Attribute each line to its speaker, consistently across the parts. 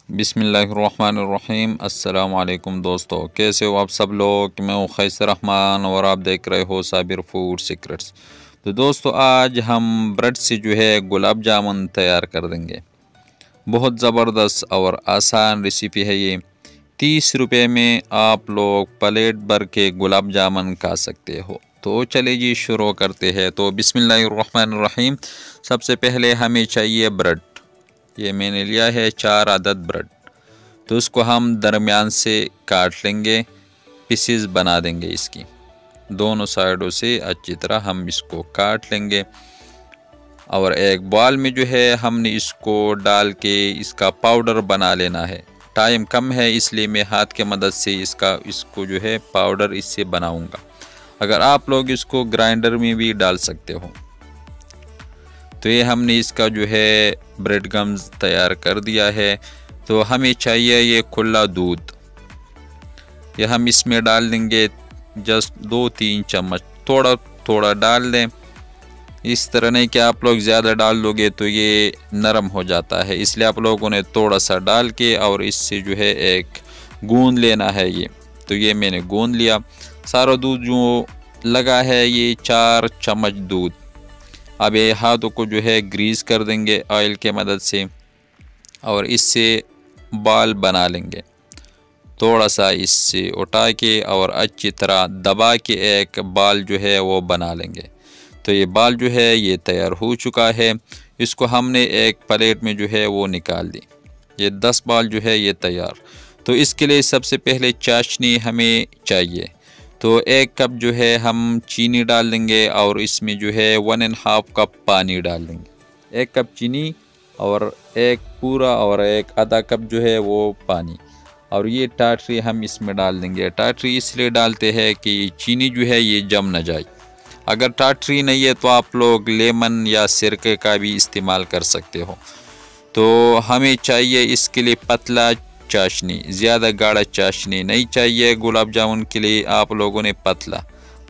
Speaker 1: बिस्मिल्लाहिर्रहमानिर्रहीम। अस्सलामु अलैकुम दोस्तों, कैसे हो आप सब लोग। मैं हूँ खैसर रहमान और आप देख रहे हो साबिर फूड सीक्रेट्स। तो दोस्तों, आज हम ब्रेड से जो है गुलाब जामुन तैयार कर देंगे। बहुत ज़बरदस्त और आसान रेसिपी है ये। 30 रुपये में आप लोग प्लेट भर के गुलाब जामुन खा सकते हो। तो चलिए जी शुरू करते हैं। तो बिस्मिल्लाहिर्रहमानिर्रहीम। सबसे पहले हमें चाहिए ब्रेड। ये मैंने लिया है 4 अदद ब्रेड। तो उसको हम दरमियान से काट लेंगे, पीसेस बना देंगे इसकी। दोनों साइडों से अच्छी तरह हम इसको काट लेंगे और एक बॉल में जो है हमने इसको डाल के इसका पाउडर बना लेना है। टाइम कम है इसलिए मैं हाथ के मदद से इसको जो है पाउडर इससे बनाऊंगा। अगर आप लोग इसको ग्राइंडर में भी डाल सकते हो। तो ये हमने इसका जो है ब्रेड गम्स तैयार कर दिया है। तो हमें चाहिए ये खुला दूध। ये हम इसमें डाल देंगे जस्ट 2-3 चम्मच, थोड़ा थोड़ा डाल दें। इस तरह नहीं कि आप लोग ज़्यादा डाल दोगे तो ये नरम हो जाता है, इसलिए आप लोगों ने थोड़ा सा डाल के और इससे जो है एक गूंद लेना है ये। तो ये मैंने गूंद लिया। सारा दूध जो लगा है ये 4 चम्मच दूध। अब ये हाथों को जो है ग्रीस कर देंगे ऑयल के मदद से और इससे बाल बना लेंगे। थोड़ा सा इससे उठा के और अच्छी तरह दबा के एक बाल जो है वो बना लेंगे। तो ये बाल जो है ये तैयार हो चुका है। इसको हमने एक प्लेट में जो है वो निकाल दी। ये 10 बाल जो है ये तैयार। तो इसके लिए सबसे पहले चाशनी हमें चाहिए। तो 1 कप जो है हम चीनी डाल देंगे और इसमें जो है 1.5 कप पानी डाल देंगे। 1 कप चीनी और एक पूरा और एक आधा कप जो है वो पानी। और ये टाटरी हम इसमें डाल देंगे। टाटरी इसलिए डालते हैं कि चीनी जो है ये जम न जाए। अगर टाटरी नहीं है तो आप लोग लेमन या सिरके का भी इस्तेमाल कर सकते हो। तो हमें चाहिए इसके लिए पतला चाशनी, ज़्यादा गाढ़ा चाशनी नहीं चाहिए। गुलाब जामुन के लिए आप लोगों ने पतला।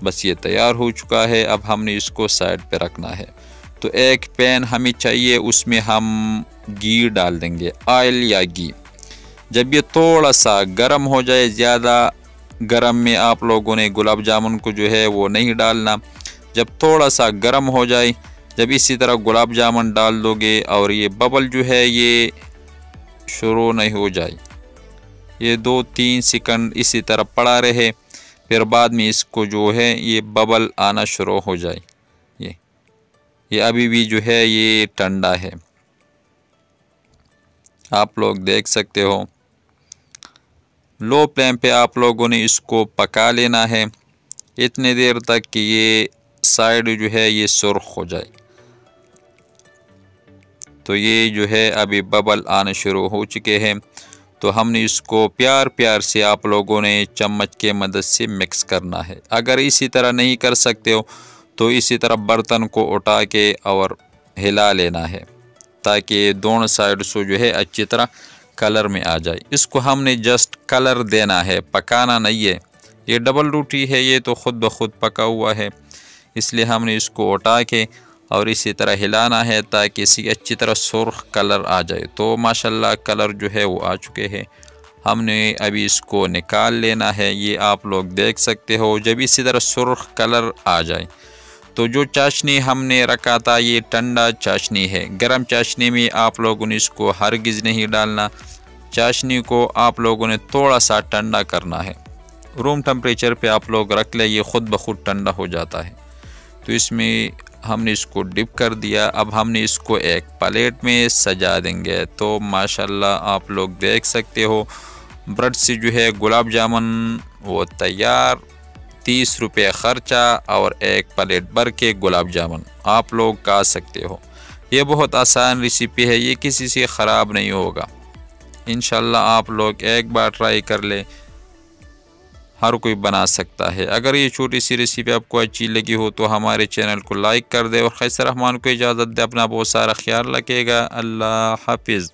Speaker 1: बस ये तैयार हो चुका है। अब हमने इसको साइड पे रखना है। तो एक पैन हमें चाहिए, उसमें हम घी डाल देंगे, ऑयल या घी। जब ये थोड़ा सा गर्म हो जाए, ज़्यादा गर्म में आप लोगों ने गुलाब जामुन को जो है वो नहीं डालना। जब थोड़ा सा गर्म हो जाए, जब इसी तरह गुलाब जामुन डाल दोगे और ये बबल जो है ये शुरू नहीं हो जाए, ये 2-3 सेकंड इसी तरह पड़ा रहे, फिर बाद में इसको जो है ये बबल आना शुरू हो जाए। ये अभी भी जो है ये ठंडा है, आप लोग देख सकते हो। लो फ्लेम पे आप लोगों ने इसको पका लेना है इतने देर तक कि ये साइड जो है ये सुर्ख हो जाए। तो ये जो है अभी बबल आने शुरू हो चुके हैं। तो हमने इसको प्यार प्यार से आप लोगों ने चम्मच के मदद से मिक्स करना है। अगर इसी तरह नहीं कर सकते हो तो इसी तरह बर्तन को उठा के और हिला लेना है ताकि दोनों साइड से जो है अच्छी तरह कलर में आ जाए। इसको हमने जस्ट कलर देना है, पकाना नहीं है। ये डबल रोटी है, ये तो ख़ुद ब खुद पका हुआ है, इसलिए हमने इसको उठा के और इसी तरह हिलाना है ताकि इसी अच्छी तरह सुर्ख कलर आ जाए। तो माशाल्लाह कलर जो है वो आ चुके हैं। हमने अभी इसको निकाल लेना है। ये आप लोग देख सकते हो। जब इसी तरह सुर्ख कलर आ जाए तो जो चाशनी हमने रखा था ये ठंडा चाशनी है। गरम चाशनी में आप लोगों ने इसको हरगिज़ नहीं डालना। चाशनी को आप लोगों ने थोड़ा सा ठंडा करना है। रूम टेम्परेचर पे आप लोग रख ले, ये ख़ुद ब खुद ठंडा हो जाता है। तो इसमें हमने इसको डिप कर दिया। अब हमने इसको एक प्लेट में सजा देंगे। तो माशाल्लाह आप लोग देख सकते हो ब्रेड से जो है गुलाब जामुन वो तैयार। 30 रुपये ख़र्चा और एक प्लेट भर के गुलाब जामुन आप लोग खा सकते हो। ये बहुत आसान रेसिपी है, ये किसी से ख़राब नहीं होगा। इंशाल्लाह आप लोग एक बार ट्राई कर ले, हर कोई बना सकता है। अगर ये छोटी सी रेसिपी आपको अच्छी लगी हो तो हमारे चैनल को लाइक कर दे और खैसर रहमान को इजाज़त दे। अपना बहुत सारा ख्याल रखिएगा। अल्लाह हाफिज़।